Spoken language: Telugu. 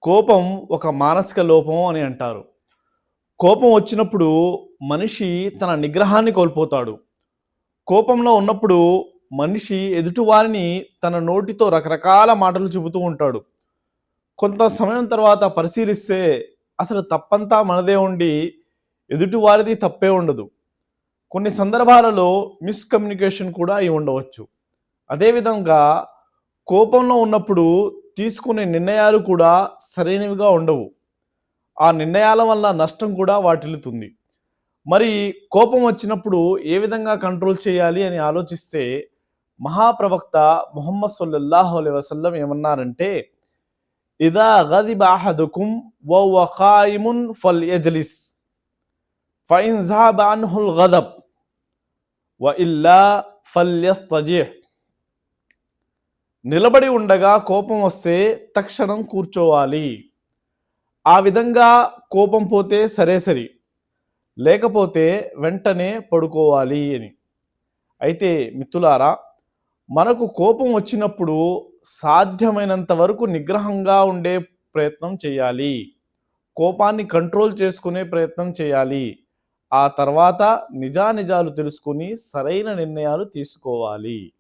కోపం ఒక మానసిక లోపం అని అంటారు. కోపం వచ్చినప్పుడు మనిషి తన నిగ్రహాన్ని కోల్పోతాడు. కోపంలో ఉన్నప్పుడు మనిషి ఎదుటివారిని తన నోటితో రకరకాల మాటలు చెబుతూ ఉంటాడు. కొంత సమయం తర్వాత పరిశీలిస్తే అసలు తప్పంతా మనదే ఉండి ఎదుటివారిది తప్పే ఉండదు. కొన్ని సందర్భాలలో మిస్‌కమ్యూనికేషన్ కూడా అయి ఉండవచ్చు. అదేవిధంగా కోపంలో ఉన్నప్పుడు తీసుకునే నిర్ణయాలు కూడా సరైనవిగా ఉండవు. ఆ నిర్ణయాల వల్ల నష్టం కూడా వాటిల్లుతుంది. మరి కోపం వచ్చినప్పుడు ఏ విధంగా కంట్రోల్ చేయాలి అని ఆలోచిస్తే మహాప్రవక్త ముహమ్మద్ సల్లల్లాహు అలైహి వసల్లం ఏమన్నారంటే, "ఇదా గదిబ అహదుకుం వహువ ఖాయిమున్ ఫల్యజ్లిస్ ఫఇన్ జహబ అన్హుల్ గదబ్ వఇల్లా ఫల్యస్తజిహ్." నిలబడి ఉండగా కోపం వస్తే తక్షణం కూర్చోవాలి. ఆ విధంగా కోపం పోతే సరే సరి. లేకపోతే వెంటనే పడుకోవాలి అని. అయితే మిత్రులారా, మనకు కోపం వచ్చినప్పుడు సాధ్యమైనంత వరకు నిగ్రహంగా ఉండే ప్రయత్నం చేయాలి. కోపాన్ని కంట్రోల్ చేసుకునే ప్రయత్నం చేయాలి. ఆ తర్వాత నిజానిజాలు తెలుసుకొని సరైన నిర్ణయాలు తీసుకోవాలి.